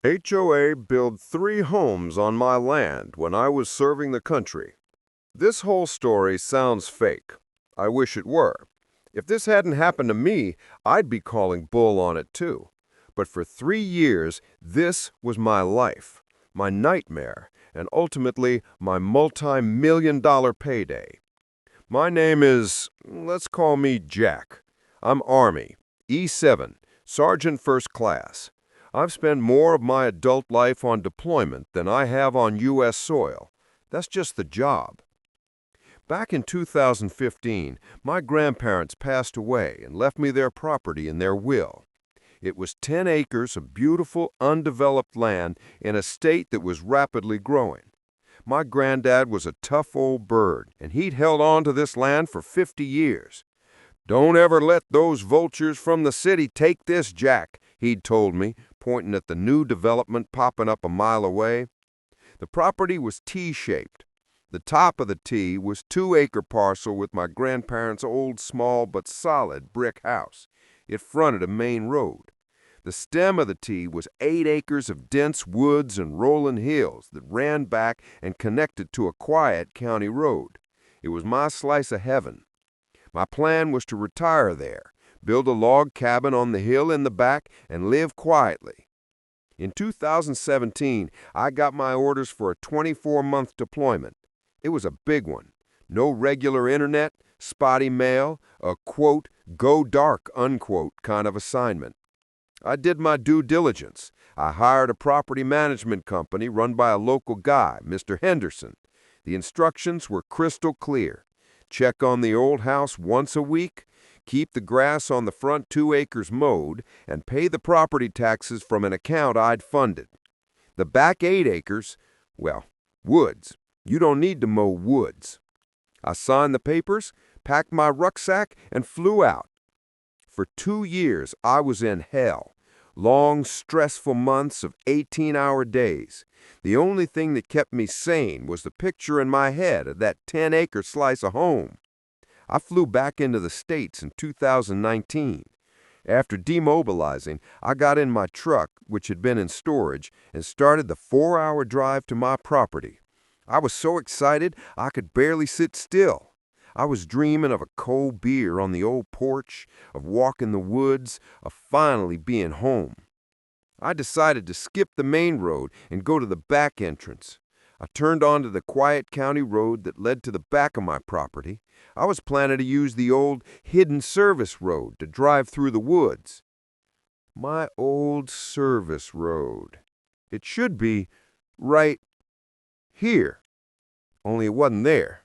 HOA built 3 homes on my land when I was serving the country. This whole story sounds fake. I wish it were. If this hadn't happened to me, I'd be calling bull on it too. But for 3 years, this was my life, my nightmare, and ultimately my multi-million-dollar payday. My name is, let's call me Jack. I'm Army, E7, Sergeant First Class. I've spent more of my adult life on deployment than I have on U.S. soil. That's just the job. Back in 2015, my grandparents passed away and left me their property in their will. It was 10 acres of beautiful, undeveloped land in a state that was rapidly growing. My granddad was a tough old bird, and he'd held on to this land for 50 years. "Don't ever let those vultures from the city take this, Jack," he'd told me, pointing at the new development popping up a mile away. The property was T-shaped. The top of the T was 2-acre parcel with my grandparents' old, small but solid brick house. It fronted a main road. The stem of the T was 8 acres of dense woods and rolling hills that ran back and connected to a quiet county road. It was my slice of heaven. My plan was to retire there, build a log cabin on the hill in the back, and live quietly. In 2017, I got my orders for a 24-month deployment. It was a big one. No regular internet, spotty mail, a quote, go dark, unquote kind of assignment. I did my due diligence. I hired a property management company run by a local guy, Mr. Henderson. The instructions were crystal clear. Check on the old house once a week, keep the grass on the front 2 acres mowed, and pay the property taxes from an account I'd funded. The back 8 acres, well, woods. You don't need to mow woods. I signed the papers, packed my rucksack, and flew out. For 2 years, I was in hell. Long, stressful months of 18-hour days. The only thing that kept me sane was the picture in my head of that 10-acre slice of home. I flew back into the States in 2019. After demobilizing, I got in my truck, which had been in storage, and started the 4-hour drive to my property. I was so excited I could barely sit still. I was dreaming of a cold beer on the old porch, of walking the woods, of finally being home. I decided to skip the main road and go to the back entrance. I turned onto the quiet county road that led to the back of my property. I was planning to use the old hidden service road to drive through the woods. My old service road. It should be right here, only it wasn't there.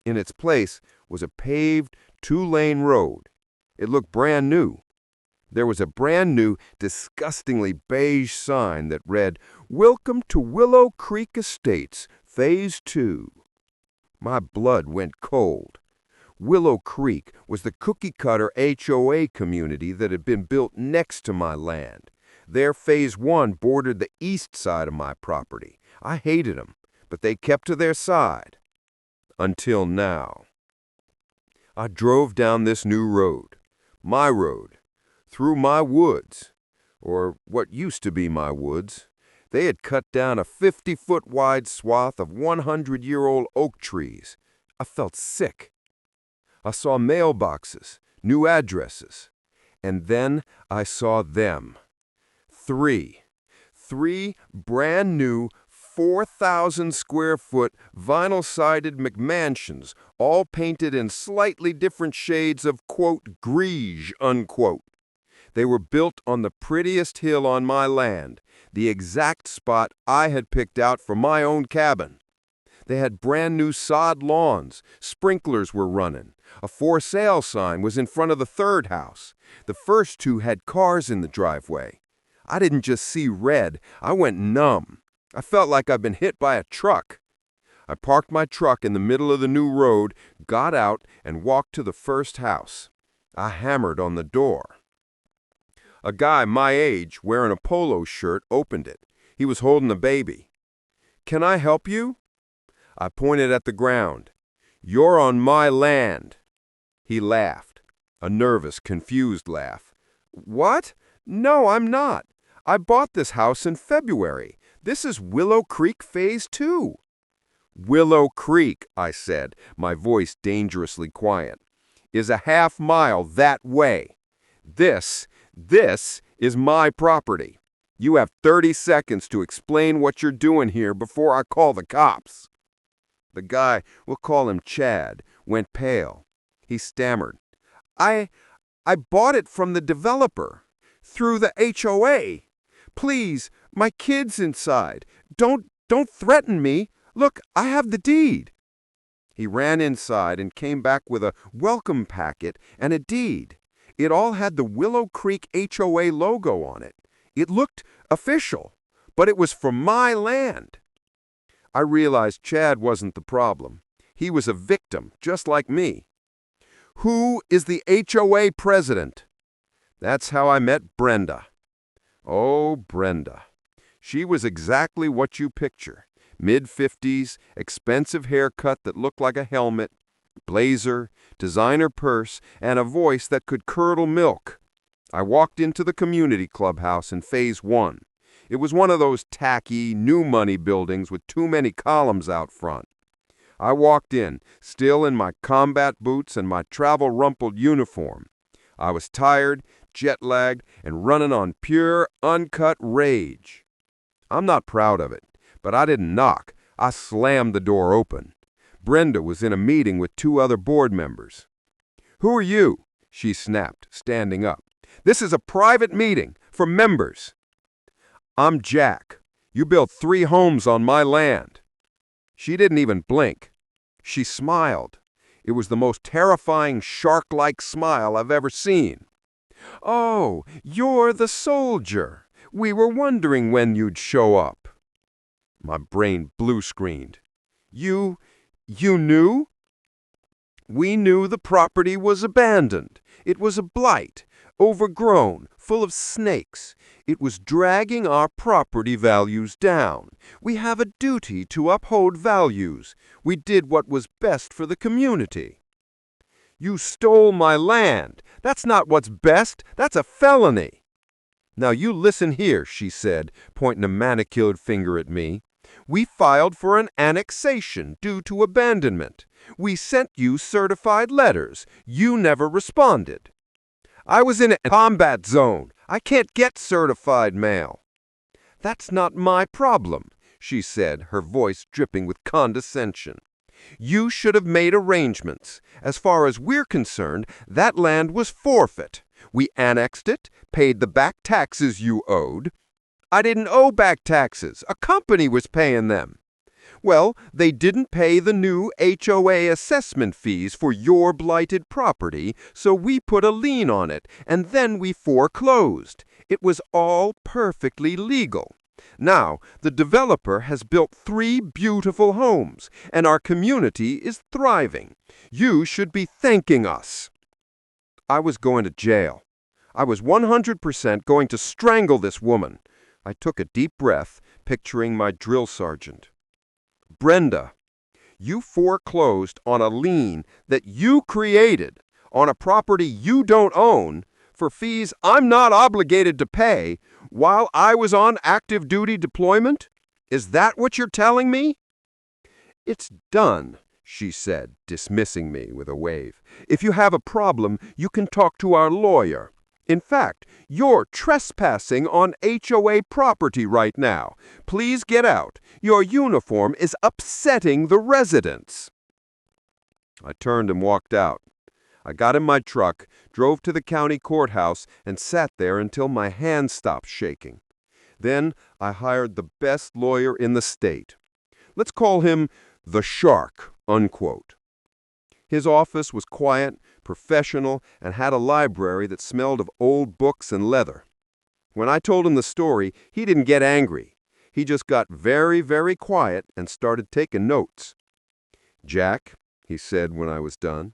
In its place was a paved 2-lane road. It looked brand new. There was a brand new, disgustingly beige sign that read, "Welcome to Willow Creek Estates, Phase 2." My blood went cold. Willow Creek was the cookie-cutter HOA community that had been built next to my land. Their Phase 1 bordered the east side of my property. I hated them, but they kept to their side. Until now. I drove down this new road, my road, through my woods, or what used to be my woods. They had cut down a 50-foot wide swath of 100-year-old oak trees. I felt sick. I saw mailboxes, new addresses, and then I saw them. 3 brand new 4,000-square-foot vinyl-sided McMansions, all painted in slightly different shades of, quote, greige, unquote. They were built on the prettiest hill on my land, the exact spot I had picked out for my own cabin. They had brand new sod lawns, sprinklers were running. A for sale sign was in front of the 3rd house. The first 2 had cars in the driveway. I didn't just see red, I went numb. I felt like I'd been hit by a truck. I parked my truck in the middle of the new road, got out, and walked to the first house. I hammered on the door. A guy my age, wearing a polo shirt, opened it. He was holding a baby. "Can I help you?" I pointed at the ground. "You're on my land." He laughed, a nervous, confused laugh. "What? No, I'm not. I bought this house in February. This is Willow Creek Phase 2. Willow Creek, I said, my voice dangerously quiet, is a half-mile that way. This is my property. You have 30 seconds to explain what you're doing here before I call the cops. The guy, we'll call him Chad, went pale. He stammered. I bought it from the developer, through the HOA. Please, my kid's inside. Don't threaten me. Look, I have the deed. He ran inside and came back with a welcome packet and a deed. It all had the Willow Creek HOA logo on it. It looked official, but it was for my land. I realized Chad wasn't the problem. He was a victim, just like me. Who is the HOA president? That's how I met Brenda. Oh, Brenda. She was exactly what you picture. Mid-50s, expensive haircut that looked like a helmet, blazer, designer purse, and a voice that could curdle milk. I walked into the community clubhouse in Phase 1. It was one of those tacky, new money buildings with too many columns out front. I walked in, still in my combat boots and my travel-rumpled uniform. I was tired, jet-lagged, and running on pure, uncut rage. I'm not proud of it, but I didn't knock. I slammed the door open. Brenda was in a meeting with 2 other board members. "Who are you?" she snapped, standing up. "This is a private meeting for members." "I'm Jack. You built 3 homes on my land." She didn't even blink. She smiled. It was the most terrifying shark-like smile I've ever seen. "Oh, you're the soldier. We were wondering when you'd show up." My brain blue-screened. You knew?" "We knew the property was abandoned. It was a blight, overgrown, full of snakes. It was dragging our property values down. We have a duty to uphold values. We did what was best for the community." "You stole my land. That's not what's best. That's a felony." "Now you listen here," she said, pointing a manicured finger at me. "We filed for an annexation due to abandonment. We sent you certified letters. You never responded." "I was in a combat zone. I can't get certified mail." "That's not my problem," she said, her voice dripping with condescension. "You should have made arrangements. As far as we're concerned, that land was forfeit. We annexed it, paid the back taxes you owed." "I didn't owe back taxes. A company was paying them." "Well, they didn't pay the new HOA assessment fees for your blighted property, so we put a lien on it, and then we foreclosed. It was all perfectly legal. Now, the developer has built 3 beautiful homes, and our community is thriving. You should be thanking us." I was going to jail. I was 100% going to strangle this woman. I took a deep breath, picturing my drill sergeant. "Brenda, you foreclosed on a lien that you created on a property you don't own for fees I'm not obligated to pay while I was on active duty deployment? Is that what you're telling me?" "It's done," she said, dismissing me with a wave. "If you have a problem, you can talk to our lawyer. In fact, you're trespassing on HOA property right now. Please get out. Your uniform is upsetting the residents." I turned and walked out. I got in my truck, drove to the county courthouse, and sat there until my hands stopped shaking. Then I hired the best lawyer in the state. Let's call him the Shark, unquote. His office was quiet, professional, and had a library that smelled of old books and leather. When I told him the story, he didn't get angry. He just got very, very quiet and started taking notes. "Jack," he said when I was done,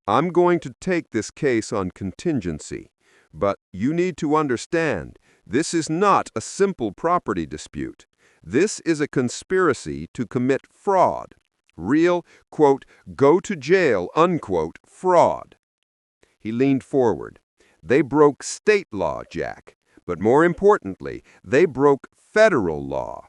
"I'm going to take this case on contingency, but you need to understand, this is not a simple property dispute. This is a conspiracy to commit fraud. Real, quote, go to jail, unquote, fraud." He leaned forward. "They broke state law, Jack, But more importantly, they broke federal law.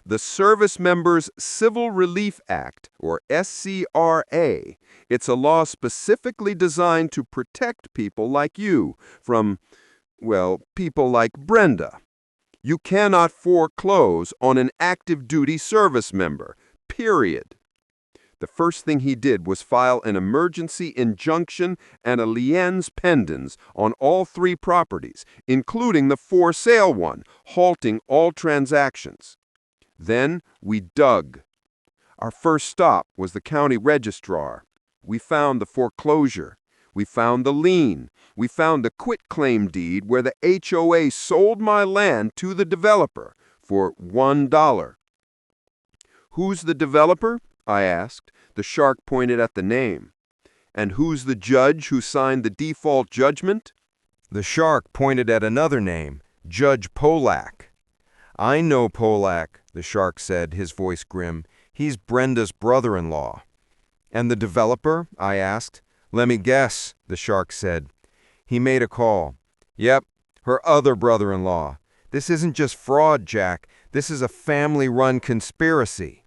The Service Members Civil Relief Act, or SCRA. It's a law specifically designed to protect people like you from, well, people like Brenda. You cannot foreclose on an active duty service member, period. The first thing he did was file an emergency injunction and a liens pendens on all 3 properties, including the for sale one, halting all transactions. Then we dug. Our first stop was the county registrar. We found the foreclosure. We found the lien. We found the quitclaim deed where the HOA sold my land to the developer for $1. Who's the developer? I asked. The shark pointed at the name. And who's the judge who signed the default judgment? The shark pointed at another name, Judge Polak. I know Polak, the shark said, his voice grim. He's Brenda's brother-in-law. And the developer? I asked. Let me guess, the shark said. He made a call. Yep, her other brother-in-law. This isn't just fraud, Jack. This is a family-run conspiracy.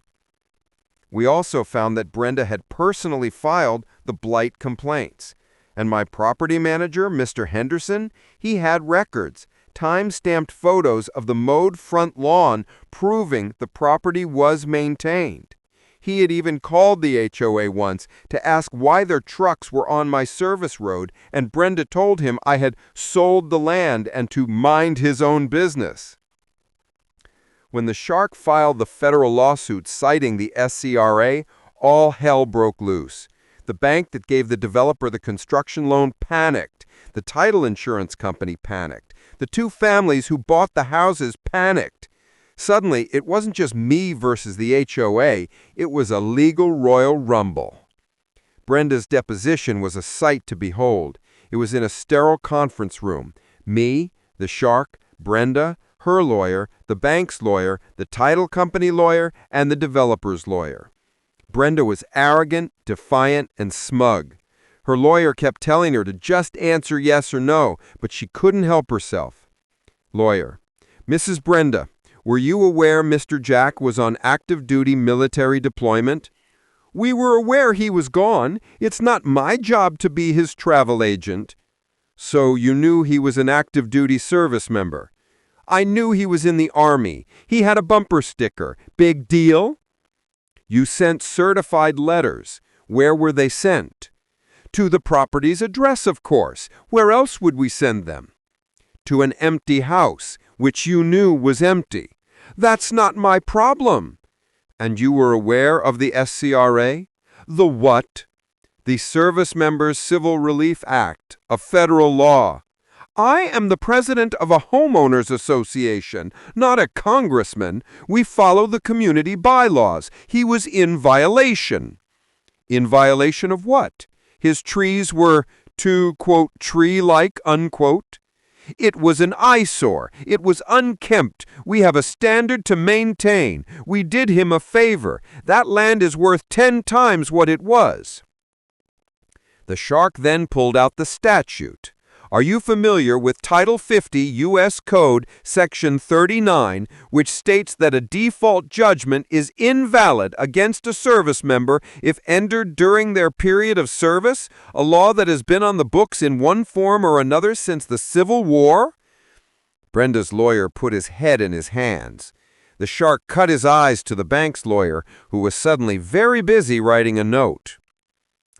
We also found that Brenda had personally filed the blight complaints. And my property manager, Mr. Henderson, he had records, time-stamped photos of the mowed front lawn proving the property was maintained. He had even called the HOA once to ask why their trucks were on my service road, and Brenda told him I had sold the land and to mind his own business. When the shark filed the federal lawsuit citing the SCRA, all hell broke loose. The bank that gave the developer the construction loan panicked. The title insurance company panicked. The 2 families who bought the houses panicked. Suddenly, it wasn't just me versus the HOA, it was a legal Royal Rumble. Brenda's deposition was a sight to behold. It was in a sterile conference room. Me, the shark, Brenda, her lawyer, the bank's lawyer, the title company lawyer, and the developer's lawyer. Brenda was arrogant, defiant, and smug. Her lawyer kept telling her to just answer yes or no, but she couldn't help herself. Lawyer: Mrs. Brenda, were you aware Mr. Jack was on active duty military deployment? We were aware he was gone. It's not my job to be his travel agent. So you knew he was an active duty service member? I knew he was in the Army. He had a bumper sticker. Big deal? You sent certified letters. Where were they sent? To the property's address, of course. Where else would we send them? To an empty house, which you knew was empty. That's not my problem. And you were aware of the SCRA? The what? The Service Members Civil Relief Act, a federal law. I am the president of a homeowners association, not a congressman. We follow the community bylaws. He was in violation. In violation of what? His trees were too, quote, tree-like, unquote. It was an eyesore. It was unkempt. We have a standard to maintain. We did him a favor. That land is worth 10 times what it was. The shark then pulled out the statute. Are you familiar with Title 50 U.S. Code, Section 39, which states that a default judgment is invalid against a service member if entered during their period of service, a law that has been on the books in one form or another since the Civil War? Brenda's lawyer put his head in his hands. The shark cut his eyes to the bank's lawyer, who was suddenly very busy writing a note.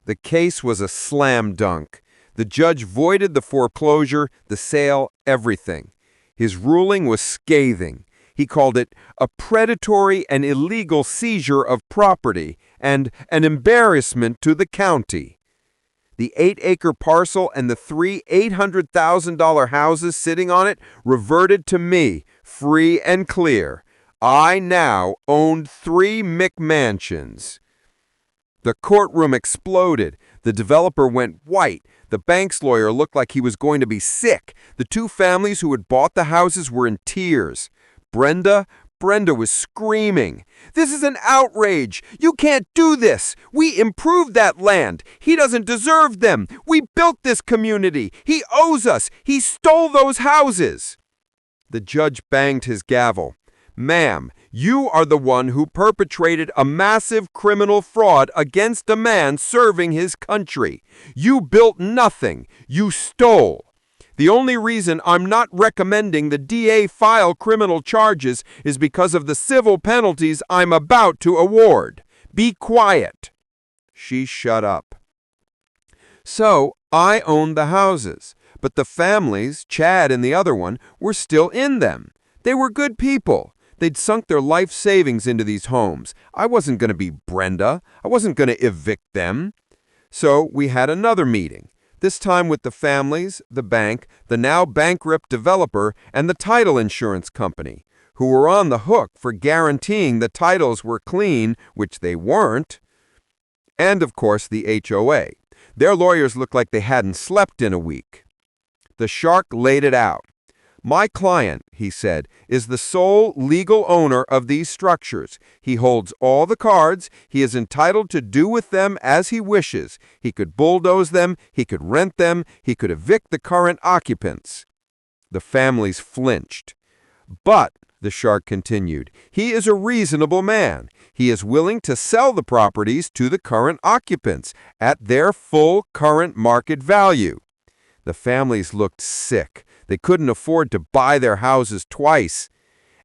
The case was a slam dunk. The judge voided the foreclosure, the sale, everything. His ruling was scathing. He called it a predatory and illegal seizure of property and an embarrassment to the county. The 8-acre parcel and the 3 $800,000 houses sitting on it reverted to me, free and clear. I now owned 3 McMansions. The courtroom exploded. The developer went white. The bank's lawyer looked like he was going to be sick. The 2 families who had bought the houses were in tears. Brenda was screaming. This is an outrage. You can't do this. We improved that land. He doesn't deserve them. We built this community. He owes us. He stole those houses. The judge banged his gavel. "Ma'am, you are the one who perpetrated a massive criminal fraud against a man serving his country. You built nothing. You stole. The only reason I'm not recommending the DA file criminal charges is because of the civil penalties I'm about to award. Be quiet." She shut up. So I owned the houses, but the families, Chad and the other one, were still in them. They were good people. They'd sunk their life savings into these homes. I wasn't going to be Brenda. I wasn't going to evict them. So we had another meeting, this time with the families, the bank, the now bankrupt developer, and the title insurance company, who were on the hook for guaranteeing the titles were clean, which they weren't. And, of course, the HOA. Their lawyers looked like they hadn't slept in a week. The shark laid it out. "My client," he said, "is the sole legal owner of these structures. He holds all the cards. He is entitled to do with them as he wishes. He could bulldoze them. He could rent them. He could evict the current occupants." The families flinched. "But," the shark continued, "he is a reasonable man. He is willing to sell the properties to the current occupants at their full current market value." The families looked sick. They couldn't afford to buy their houses twice.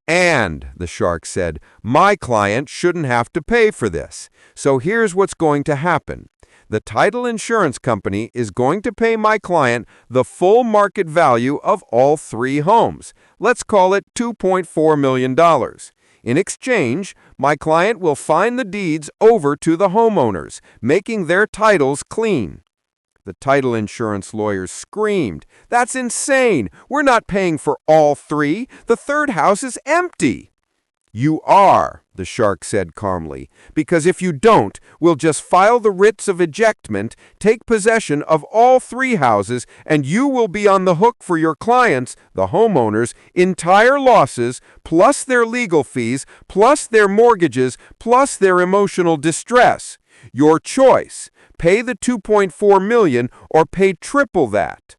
"And," the shark said, "my client shouldn't have to pay for this. So here's what's going to happen. The title insurance company is going to pay my client the full market value of all 3 homes. Let's call it $2.4 million. In exchange, my client will find the deeds over to the homeowners, making their titles clean." The title insurance lawyers screamed, "That's insane! We're not paying for all 3. The third house is empty." "You are," the shark said calmly, "because if you don't, we'll just file the writs of ejectment, take possession of all 3 houses, and you will be on the hook for your clients, the homeowners, entire losses, plus their legal fees, plus their mortgages, plus their emotional distress. Your choice. Pay the $2.4 million or pay triple that."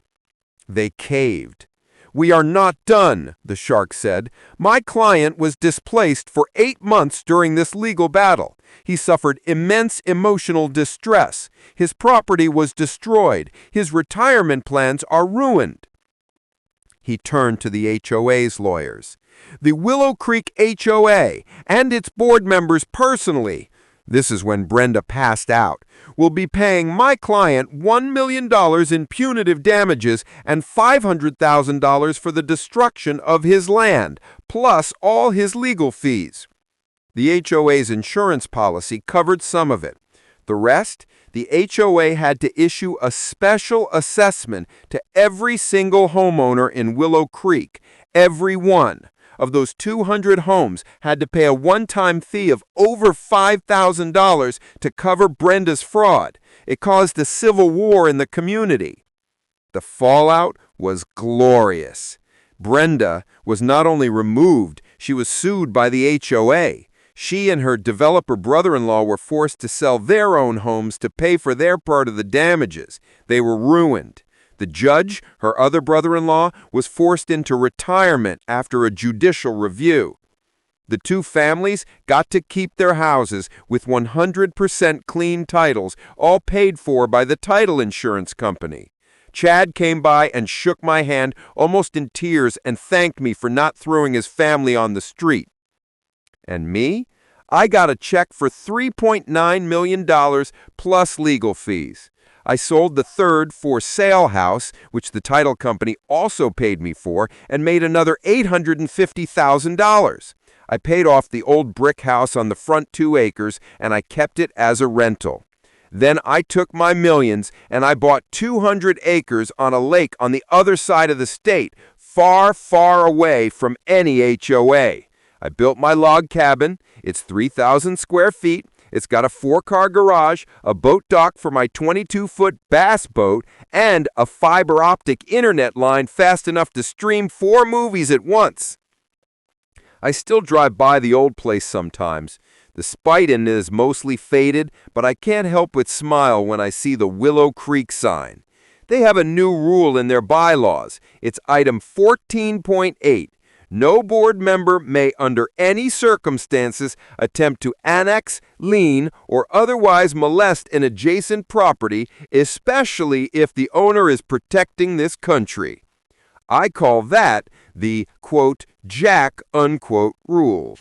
They caved. "We are not done," the shark said. "My client was displaced for 8 months during this legal battle. He suffered immense emotional distress. His property was destroyed. His retirement plans are ruined." He turned to the HOA's lawyers. "The Willow Creek HOA and its board members personally," this is when Brenda passed out, "will be paying my client $1 million in punitive damages and $500,000 for the destruction of his land, plus all his legal fees." The HOA's insurance policy covered some of it. The rest, the HOA had to issue a special assessment to every single homeowner in Willow Creek. Every one of those 200 homes had to pay a one-time fee of over $5,000 to cover Brenda's fraud. It caused a civil war in the community. The fallout was glorious. Brenda was not only removed, she was sued by the HOA. She and her developer brother-in-law were forced to sell their own homes to pay for their part of the damages. They were ruined. The judge, her other brother-in-law, was forced into retirement after a judicial review. The 2 families got to keep their houses with 100% clean titles, all paid for by the title insurance company. Chad came by and shook my hand almost in tears and thanked me for not throwing his family on the street. And me? I got a check for $3.9 million plus legal fees. I sold the third for sale house, which the title company also paid me for, and made another $850,000. I paid off the old brick house on the front 2 acres, and I kept it as a rental. Then I took my millions, and I bought 200 acres on a lake on the other side of the state, far, far away from any HOA. I built my log cabin. It's 3,000 square feet. It's got a 4-car garage, a boat dock for my 22-foot bass boat, and a fiber optic internet line fast enough to stream 4 movies at once. I still drive by the old place sometimes. The spite in it is mostly faded, but I can't help but smile when I see the Willow Creek sign. They have a new rule in their bylaws. It's item 14.8. No board member may under any circumstances attempt to annex, lien, or otherwise molest an adjacent property, especially if the owner is protecting this country. I call that the, quote, Jack, unquote, rule.